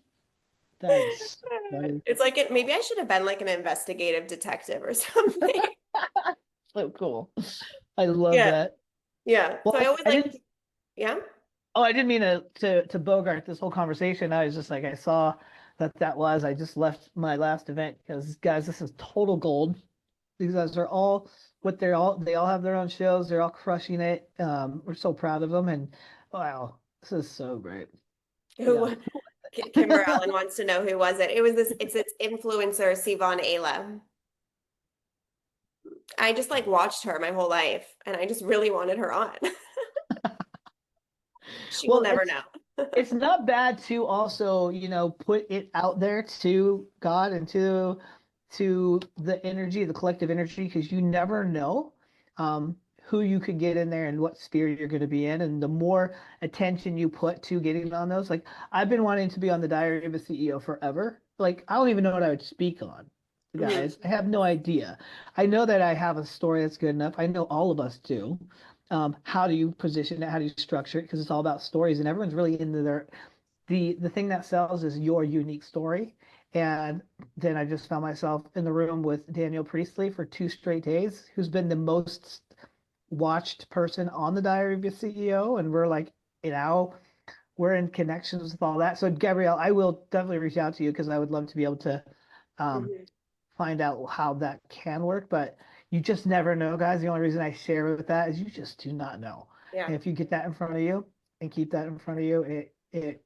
that is so, It's like maybe I should have been like an investigative detective or something. so cool. I love Yeah. that. Yeah. Well, So I always I like, didn't yeah. Oh, I didn't mean to bogart this whole conversation. I was just like, I saw that was. I just left my last event because guys, this is total gold. These guys are all they all have their own shows. They're all crushing it. We're so proud of them, and wow, this is so great. Who Yeah. Kimber Allen wants to know who was it. It was it's influencer Sivan Ayla. I just like watched her my whole life and I just really wanted her on. She will Well, never know. it's not bad to also, put it out there to God and to the energy, the collective energy, because you never know who you could get in there and what sphere you're going to be in. And the more attention you put to getting on those, like I've been wanting to be on the Diary of a CEO forever. Like I don't even know what I would speak on, guys. I have no idea. I know that I have a story that's good enough. I know all of us do. How do you position it? How do you structure it? Because it's all about stories, and everyone's really into the thing that sells is your unique story. And then I just found myself in the room with Daniel Priestley for 2 straight days, who's been the most watched person on the Diary of a CEO, and we're like, we're in connections with all that. So Gabrielle, I will definitely reach out to you because I would love to be able to um, Mhm. find out how that can work, but you just never know, guys. The only reason I share with that is you just do not know. Yeah. And if you get that in front of you and keep that in front of you, it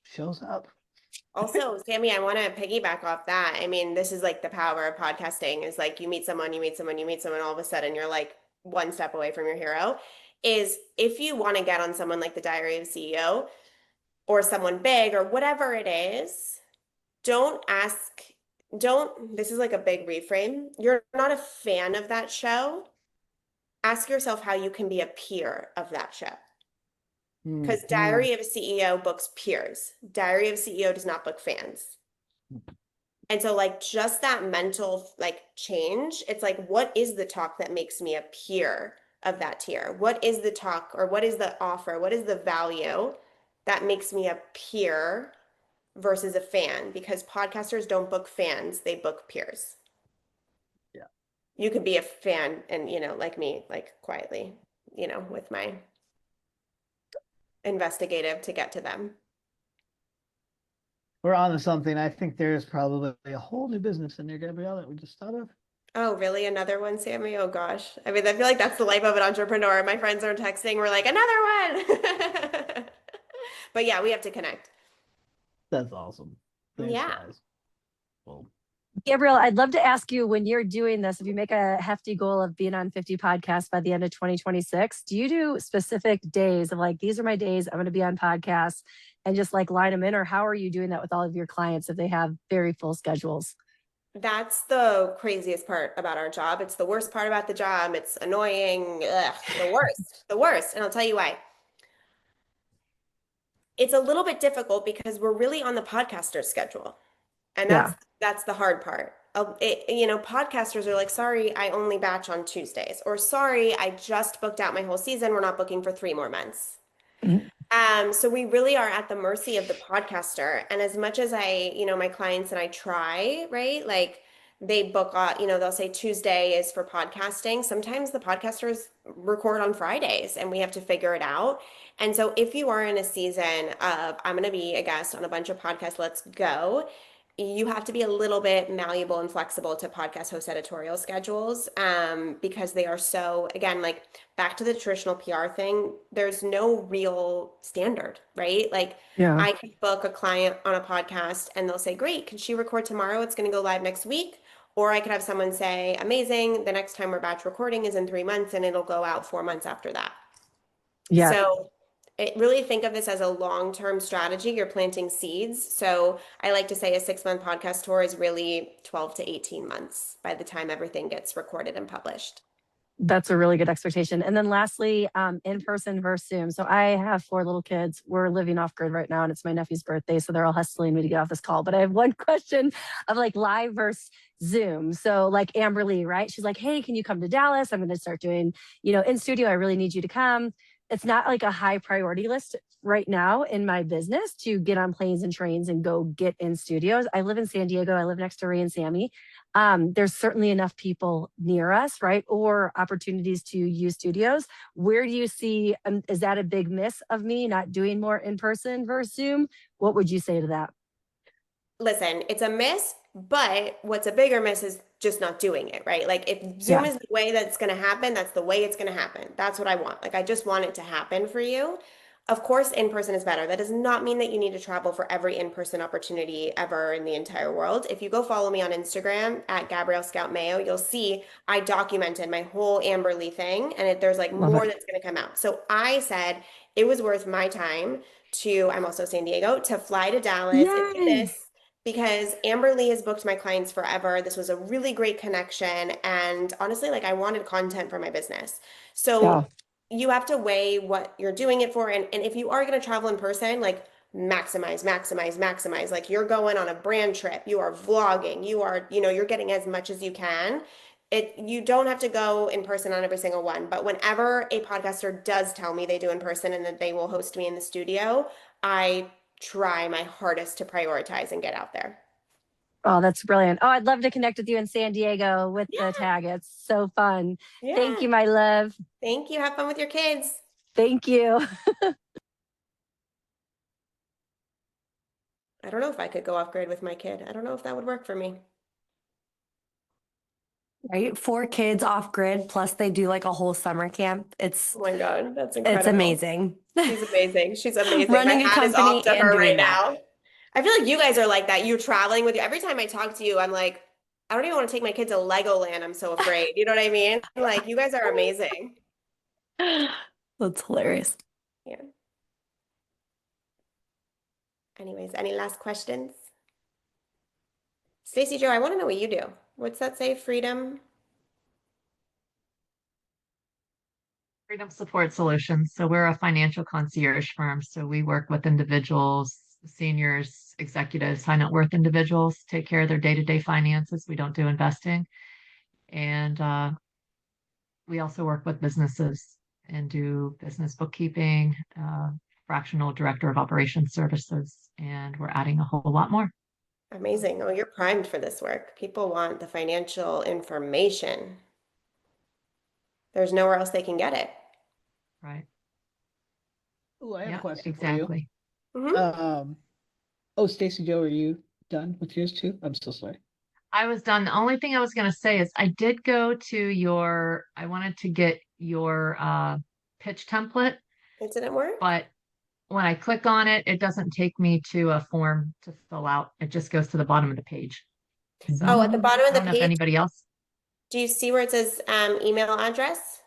shows up. Also, Sammy, I want to piggyback off that. I mean, this is like the power of podcasting is like you meet someone, all of a sudden you're like one step away from your hero. Is if you want to get on someone like the Diary of a CEO or someone big or whatever it is, don't ask, this is like a big reframe. You're not a fan of that show. Ask yourself how you can be a peer of that show. Because Mhm. Diary of a CEO books peers. Diary of a CEO does not book fans. And so like just that mental like change, it's like, what is the talk that makes me a peer of that tier? What is the talk or what is the offer? What is the value that makes me a peer versus a fan? Because podcasters don't book fans, they book peers. Yeah. You could be a fan and, like me, like quietly, with my investigative to get to them. We're on to something. I think there's probably a whole new business in there, Gabrielle, that we just thought of. Oh, really? Another one, Sammy? Oh gosh. I mean, I feel like that's the life of an entrepreneur. My friends are texting, we're like, another one. But yeah, we have to connect. That's awesome. Thanks, Yeah. guys. Well, Gabrielle, I'd love to ask you when you're doing this, if you make a hefty goal of being on 50 podcasts by the end of 2026, do you do specific days of like, these are my days, I'm going to be on podcasts and just like line them in? Or how are you doing that with all of your clients if they have very full schedules? That's the craziest part about our job. It's the worst part about the job. It's annoying. Ugh, the worst, the worst. And I'll tell you why. It's a little bit difficult because we're really on the podcaster's schedule. And Yeah. that's the hard part. Podcasters are like, sorry, I only batch on Tuesdays, or sorry, I just booked out my whole season. We're not booking for 3 more months. Mhm. So we really are at the mercy of the podcaster. And as much as my clients and I try, right? Like they book, they'll say Tuesday is for podcasting. Sometimes the podcasters record on Fridays and we have to figure it out. And so if you are in a season of, I'm going to be a guest on a bunch of podcasts, let's go, you have to be a little bit malleable and flexible to podcast host editorial schedules, because they are so, again, like back to the traditional PR thing, there's no real standard, right? Like Yeah. I could book a client on a podcast and they'll say, great, can she record tomorrow? It's going to go live next week. Or I could have someone say, amazing, the next time we're batch recording is in 3 months and it'll go out 4 months after that. Yeah. So really think of this as a long-term strategy. You're planting seeds. So I like to say a 6-month podcast tour is really 12 to 18 months by the time everything gets recorded and published. That's a really good expectation. And then lastly, in person versus Zoom. So I have 4 little kids. We're living off grid right now, and it's my nephew's birthday. So they're all hustling me to get off this call. But I have one question of like live versus Zoom. So like Amber Lee, right? She's like, hey, can you come to Dallas? I'm going to start doing, in studio. I really need you to come. It's not like a high priority list right now in my business to get on planes and trains and go get in studios. I live in San Diego. I live next to Ray and Sammy. There's certainly enough people near us, right? Or opportunities to use studios. Where do you see, is that a big miss of me not doing more in person versus Zoom? What would you say to that? Listen, it's a miss, but what's a bigger miss is just not doing it, right? Like if Zoom Yeah. is the way that's going to happen, that's the way it's going to happen. That's what I want. Like I just want it to happen for you. Of course, in person is better. That does not mean that you need to travel for every in-person opportunity ever in the entire world. If you go follow me on Instagram at Gabrielle Scout Mayo, you'll see I documented my whole Amberley thing, and there's like Love more it. that's going to come out. So I said it was worth my time to, I'm also San Diego, to fly to Dallas and do Yay. this because Amber Lee has booked my clients forever. This was a really great connection. And honestly, like I wanted content for my business. Yeah. So you have to weigh what you're doing it for. And if you are going to travel in person, like maximize, maximize, maximize. Like you're going on a brand trip, you are vlogging, you are, you're getting as much as you can. You don't have to go in person on every single one, but whenever a podcaster does tell me they do in person and that they will host me in the studio, I try my hardest to prioritize and get out there. Oh, that's brilliant. Oh, I'd love to connect with you in San Diego with Yeah, the tag. It's so fun. Thank yeah. you, my love. Thank you. Have fun with your kids. Thank you. I don't know if I could go off grid with my kid. I don't know if that would work for me. Right? 4 kids off grid, plus they do like a whole summer camp. It's Oh my God, that's it's incredible. amazing. She's amazing. She's amazing. Running My a hat is off company to and her right doing that. now. I feel like you guys are like that. You're traveling with you. Every time I talk to you, I'm like, I don't even want to take my kids to Legoland. I'm so afraid. You know what I mean? Like, you guys are amazing. That's hilarious. Yeah. Anyways, any last questions? Stacey Joe, I want to know what you do. What's that say? Freedom? Freedom Support Solutions. So we're a financial concierge firm. So we work with individuals seniors, executives, high net worth individuals take care of their day-to-day finances. We don't do investing. And we also work with businesses and do business bookkeeping, fractional director of operations services, and we're adding a whole lot more. Amazing. Oh, you're primed for this work. People want the financial information. There's nowhere else they can get it. Right. Oh, I have a Yeah, question for you. exactly. Mhm. Oh, Stacy Joe, are you done with yours too? I'm so sorry. I was done. The only thing I was going to say is I did go to I wanted to get your pitch template, It didn't work? but when I click on it, it doesn't take me to a form to fill out. It just goes to the bottom of the page. So Oh, at the bottom I of the don't know if page, anybody else. do you see where it says email address?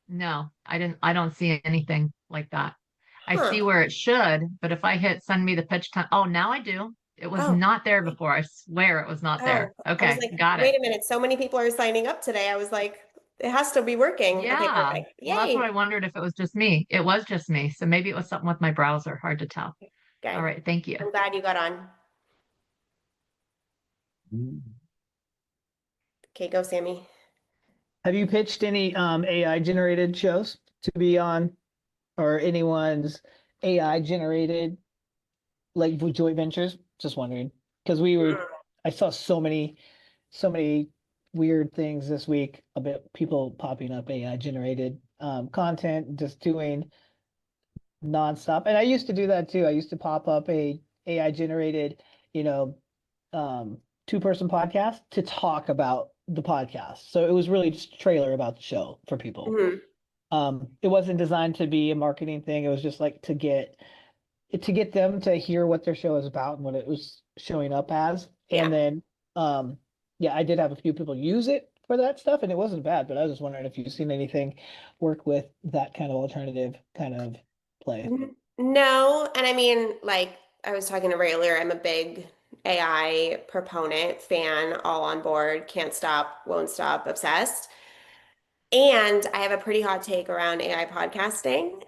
No, I don't see anything like that. I Huh. see where it should, but if I hit send me the pitch time, oh, now I do. It was Oh, not there before. I swear it was not there. oh. I was Okay, like, got it. wait a minute. So many people are signing up today. I was like, it has to be working. Okay, Yeah. perfect. Well, that's what I Yay. wondered if it was just me. It was just me. So maybe it was something with my browser. Hard to tell. All Good. right. Thank you. I'm glad you got on. Okay, go, Sammy. Have you pitched any AI generated shows to be on, or anyone's AI generated like joint ventures? Just wondering, because I saw so many weird things this week about people popping up AI generated content, just doing nonstop. And I used to do that too. I used to pop up a AI generated, you know, two-person podcast to talk about the podcast. So it was really just a trailer about the show for people. Mhm. It wasn't designed to be a marketing thing. It was just like to get them to hear what their show is about and what it was showing up as. And Yeah. then yeah, I did have a few people use it for that stuff and it wasn't bad, but I was just wondering if you've seen anything work with that kind of alternative kind of play. No, and I mean, like I was talking to Ray earlier, I'm a big AI proponent, fan, all on board, can't stop, won't stop, obsessed. And I have a pretty hot take around AI podcasting.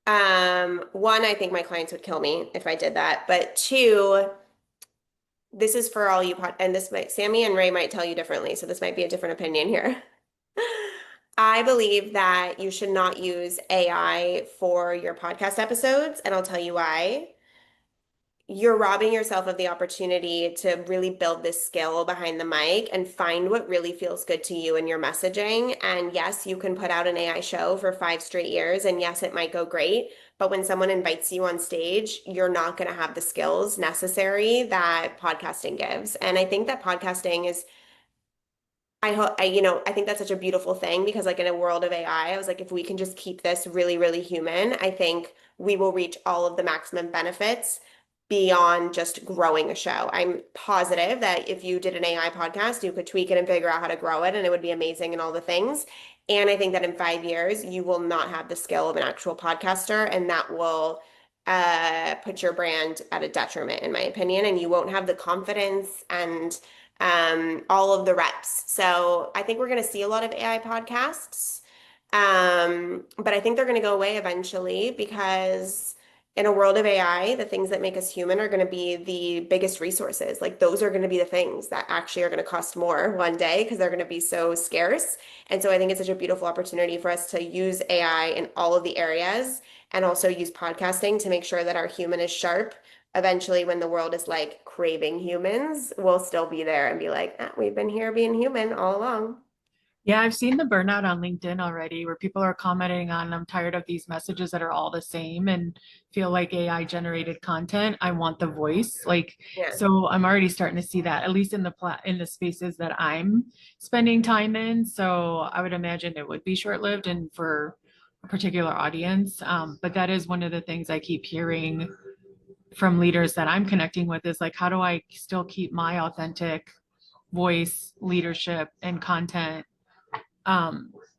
One, I think my clients would kill me if I did that. But two, this is for all you and this might Sammy and Ray might tell you differently, so this might be a different opinion here. I believe that you should not use AI for your podcast episodes, and I'll tell you why. You're robbing yourself of the opportunity to really build this skill behind the mic and find what really feels good to you in your messaging. And yes, you can put out an AI show for 5 straight years, and yes, it might go great. But when someone invites you on stage, you're not going to have the skills necessary that podcasting gives. And I think that podcasting is I hope I think that's such a beautiful thing because like in a world of AI, I was like, if we can just keep this really, really human, I think we will reach all of the maximum benefits beyond just growing a show. I'm positive that if you did an AI podcast, you could tweak it and figure out how to grow it and it would be amazing and all the things. And I think that in 5 years, you will not have the skill of an actual podcaster, and that will put your brand at a detriment, in my opinion, and you won't have the confidence and all of the reps. So I think we're going to see a lot of AI podcasts. But I think they're going to go away eventually because in a world of AI, the things that make us human are going to be the biggest resources. Like those are going to be the things that actually are going to cost more one day because they're going to be so scarce. And so I think it's such a beautiful opportunity for us to use AI in all of the areas and also use podcasting to make sure that our human is sharp. Eventually, when the world is like craving humans, we'll still be there and be like, ah, we've been here being human all along. Yeah, I've seen the burnout on LinkedIn already where people are commenting on, I'm tired of these messages that are all the same and feel like AI generated content. I want the voice. Like, Yeah. so I'm already starting to see that, at least in the spaces that I'm spending time in. So I would imagine it would be short-lived and for a particular audience. But that is one of the things I keep hearing from leaders that I'm connecting with is like, how do I still keep my authentic voice, leadership, and content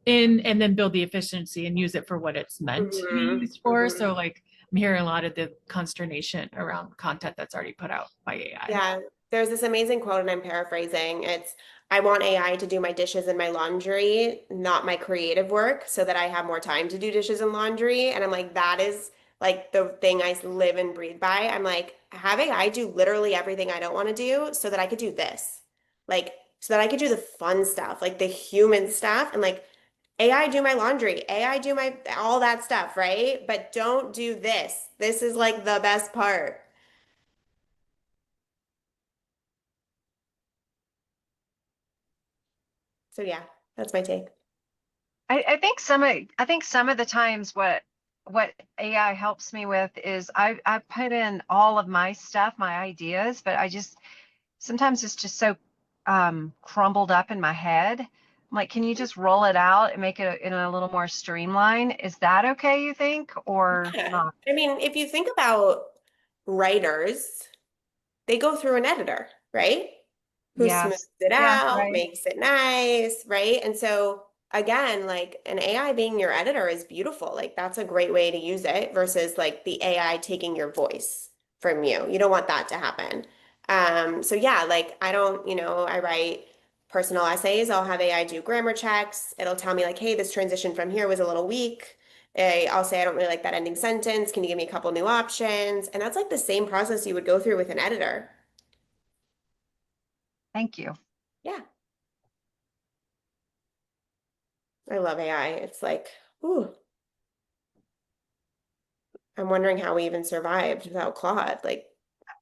in and then build the efficiency and use it for what it's meant to be Mhm, used for. mhm. So like I'm hearing a lot of the consternation around content that's already put out by AI. Yeah, there's this amazing quote, and I'm paraphrasing. It's, I want AI to do my dishes and my laundry, not my creative work, so that I have more time to do dishes and laundry. And I'm like, that is like the thing I live and breathe by. I'm like, have AI do literally everything I don't want to do so that I could do this. Like, so that I could do the fun stuff, like the human stuff, and like AI do my laundry, AI do my all that stuff, right? But don't do this. This is like the best part. So yeah, that's my take. I think some of the times what AI helps me with is I put in all of my stuff, my ideas, but I just sometimes it's just so crumbled up in my head. I'm like, can you just roll it out and make it in a little more streamline? Is that okay, you think, or Yeah. not? I mean, if you think about writers, they go through an editor, right? Who smooths Yes. it Yeah, out, right. makes it nice, right? And so again, like an AI being your editor is beautiful. Like that's a great way to use it versus like the AI taking your voice from you. You don't want that to happen. So yeah, like I don't, I write personal essays. I'll have AI do grammar checks. It'll tell me like, hey, this transition from here was a little weak. I'll say I don't really like that ending sentence. Can you give me a couple new options? And that's like the same process you would go through with an editor. Thank you. Yeah. I love AI. It's like, ooh, I'm wondering how we even survived without Claude. Like,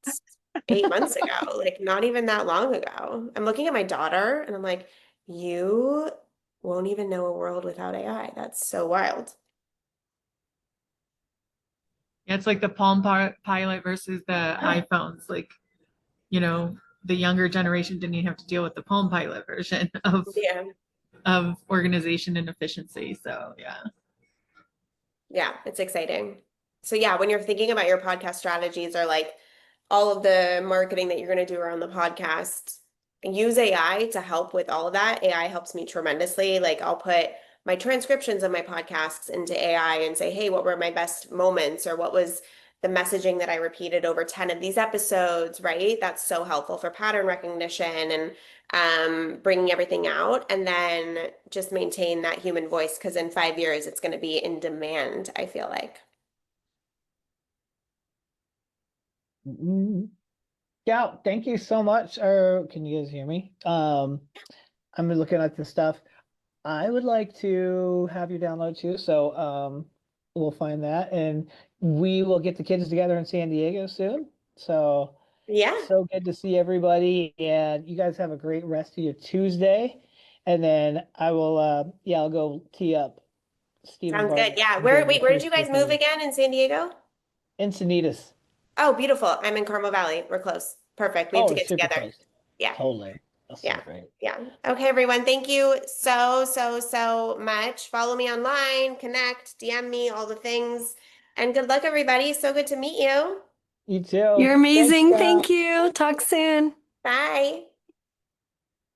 that's 8 months ago, like, not even that long ago. I'm looking at my daughter and I'm like, you won't even know a world without AI. That's so wild. Yeah, it's like the Pilot versus the iPhones. Like, you know, the younger generation didn't even have to deal with the Palm Pilot version Yeah. of organization and efficiency. So yeah. Yeah, it's exciting. So yeah, when you're thinking about your podcast strategies or like all of the marketing that you're going to do around the podcast, use AI to help with all of that. AI helps me tremendously. Like I'll put my transcriptions of my podcasts into AI and say, hey, what were my best moments or what was the messaging that I repeated over 10 of these episodes, right? That's so helpful for pattern recognition and bringing everything out, and then just maintain that human voice because in 5 years it's going to be in demand, I feel like. Mm, Yeah, thank you so much. Can you guys hear me? I'm looking at this stuff. I would like to have you download too, so we'll find that, and we will get the kids together in San Diego soon. So Yeah, so good to see everybody, and you guys have a great rest of your Tuesday. And then I will, yeah, I'll go tee up Stephen sounds good. Bartlett Yeah. and Where, Daniel wait, where did you Priestley guys for move you. again in San Diego? Encinitas. Oh, beautiful. I'm in Carmel Valley. We're close. Perfect. We have Oh, to it's get super together. close. Yeah. Totally. That's so Yeah. great. Yeah. Okay, everyone. Thank you so much. Follow me online, connect, DM me, all the things. And good luck, everybody. So good to meet you. You too. You're Thanks, amazing. Scott. Thank you. Talk soon. Bye.